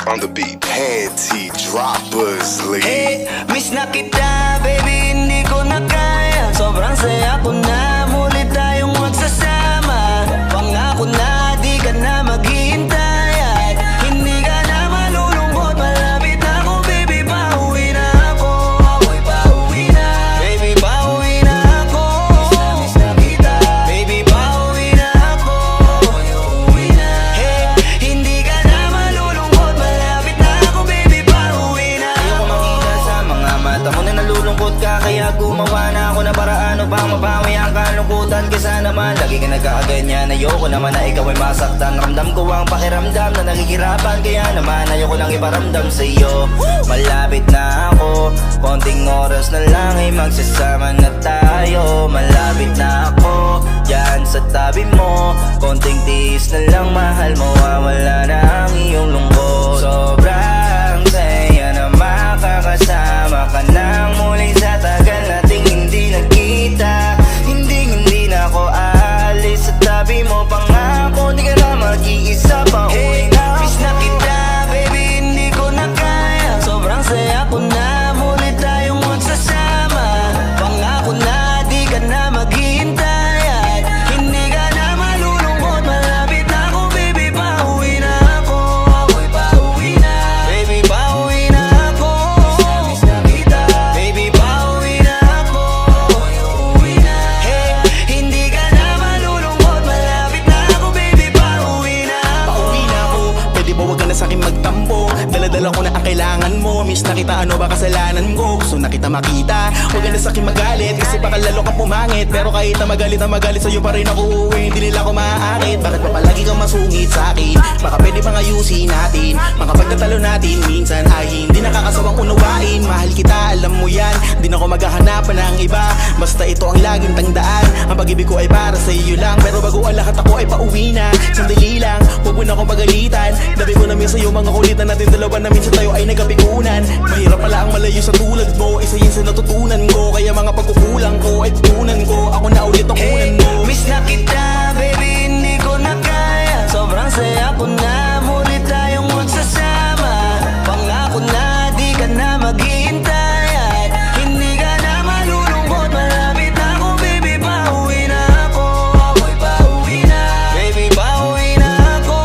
on the beat. Panty droppers, lead. Hey, miss na kita, baby, hindi ko na kaya. Sobrang saya ko na, muli tayong magsasama. Pangako na, di ka na maghihintay. At hindi ka na malulungkot, malapit na ako, baby, pauwi na ako. Ako'y pauwi na, baby, pauwi na ako. Miss na kita, baby, pauwi na ako. Ako'y uuwi na. Hey, hindi ka na malulungkot, malapit na ako, baby, pauwi na ako. Ayoko makita sa mga mata mo na nalulungkot ka, kaya gumawa na ako ng paraan upang mabawi ang kalungkutan. Kaysa naman lagi ka nagkakaganyan, ayoko naman na ikaw ay masaktan. Ramdam ko ang pakiramdam na nakikirapan, kaya naman ayoko lang iparamdam sa iyo. Malapit na ako, konting oras na lang ay magsasama na tayo. Malapit na ako, dyan sa tabi mo, konting tiis na lang, mahal mo, wala na ang iyong lungkot. Sobrang saya na makakasama ka nang muli sa tagal nating hindi nagkita. Hindi na ako aalis sa tabi mo, pangako di ka na mag-iisa pa. Hey, miss na kita, baby, hindi ko na kaya. Sobrang saya ko na, muli tayong magsasama. Pangako na, di ka na maghihintay. At hindi ka na malulungkot, malapit na ako, baby, pauwi na ako. Ako'y pauwi na, baby, pauwi na ako. Miss na kita, baby, pauwi na ako. Ako'y uuwi na. Hey, hindi ka na malulungkot, malapit na ako, baby, pauwi na ako. Pauwi na ako, pwede ba wag ka na sa'kin magtampo? Dala-dala ko na ang kailangan mo. Miss na kita, ano ba kasalanan ko? Gusto na kita makita, wag ka na sa'kin magalit, kasi baka lalo ka pumangit. Pero kahit na magalit sa'yo pa rin ako uuwi, hindi nila ako maaakit. Bakit pa palagi kang masungit sa'kin? Baka pwede pang ayusin natin, mga pagtatalo natin minsan ay hindi nakakasawang unawain. Mahal kita, alam mo yan, di na ako maghahanapan ng iba. Basta ito ang laging tandaan, ang pag-ibig ko ay para sa iyo lang. Pero bago ang lahat ako ay pauwi na, sandali lang, huwag mo na akong pagalitan. Dabi ko namin sa'yo mga kulitan natin dalawa na minsan tayo ay nagkapikunan. Mahirap pala ang malayo sa tulad mo, isa yun sa natutunan ko. Kaya mga pagkukulang ko ay tutunan ko, ako na ulit ang kunan mo. Miss na kita, baby, hindi ko na kaya. Sobrang saya ko na, muli tayong magsasama. Pangako na, di ka na maghihintay. At hindi ka na malulungkot, malapit na ako, baby, pauwi na ako. Ako'y pauwi na, baby, pauwi na ako.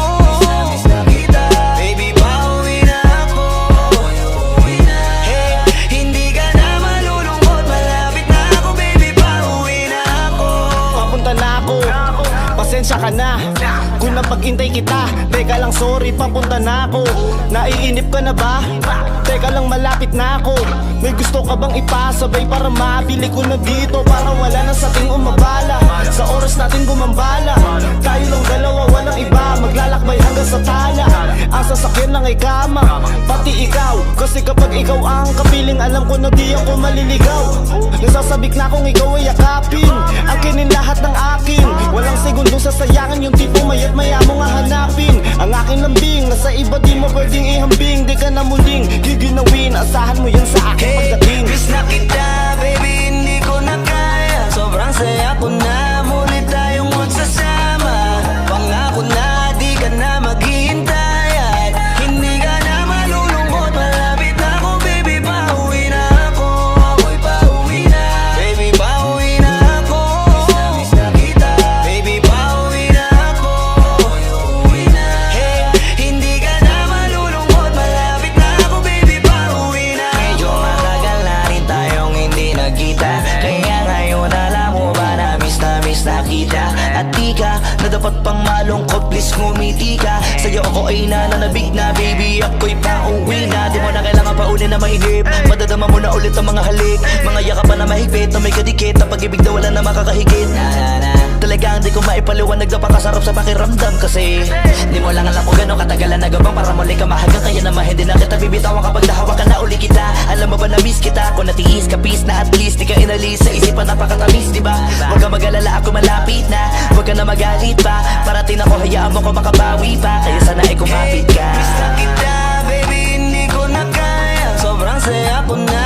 Miss na kita, baby, pauwi na ako. Ako'y uuwi na. Hey, hindi ka na malulungkot, malapit na ako, baby, pauwi na ako. Papunta na ako, pasensya ka na kung napag-intay kita. Teka lang, sorry, papunta na ako. Naiinip ka na ba? Teka lang, malapit na ako. May gusto ka bang ipasabay para mabili ko na dito, para wala na sa ating umabala. Sa oras natin gumambala, tayo lang dalawa, walang iba. Maglalakbay hanggang sa tala, ang sasakyan lang ay kama, pati ikaw. Kasi kapag ikaw ang kapiling, alam ko na di ako maliligaw. Nasasabik na kung ikaw ay yakapin, akinin lahat ng akin. Walang segundong sasayangan, yung tipo mayat maya mo nga hanapin. Ang aking lambing, nasa iba di mo pwedeng ihambing. Di ka na muling giginawin, asahan mo yan sa akin pagdating. Miss na kita, baby, hindi ko na kaya. Sobrang saya ko na, muli tayong magsasama. Pangako na, di ka na maghihintay. At hindi ka na malulungkot, malapit na ako, baby, pauwi na ako. Ako'y pauwi na, baby, pauwi na ako. Miss na kita, baby, pauwi na ako. Ako'y uuwi na. Hey, hindi ka na malulungkot, malapit na ako, baby, pauwi na ako. Medyo matagal na rin tayong hindi nagkita, kaya ngayon alam mo ba na miss na kita. At di ka na dapat pang malungkot, please ngumiti ka. Sa'yo ako ay nananabig na, baby, ako'y pauwi na. Di mo na kailangan pa uli na mainip, madadama mo na ulit ang mga halik. Mga yakapan na mahigpit, na may kadikit, na pag-ibig na wala na makakahigit. Talagang di ko maipaliwanag na pakasarap sa pakiramdam. Kasi di mo lang alam kung gano'ng katagalan na gabang para muli ka mahagang. Kaya naman hindi na kita bibitawan kapag nahawa ka na uli kita. Alam mo ba na miss kita, kung natiis ka peace na at least di ka inalis sa isipan, napakatamis, diba? Huwag ka mag-alala, ako malapit na, huwag ka na magalit pa. Parating ako, hayaan mo ko makabawi pa, kaya sana ay kumapit ka. Miss na kita, baby, hindi ko na kaya. Sobrang saya ko na,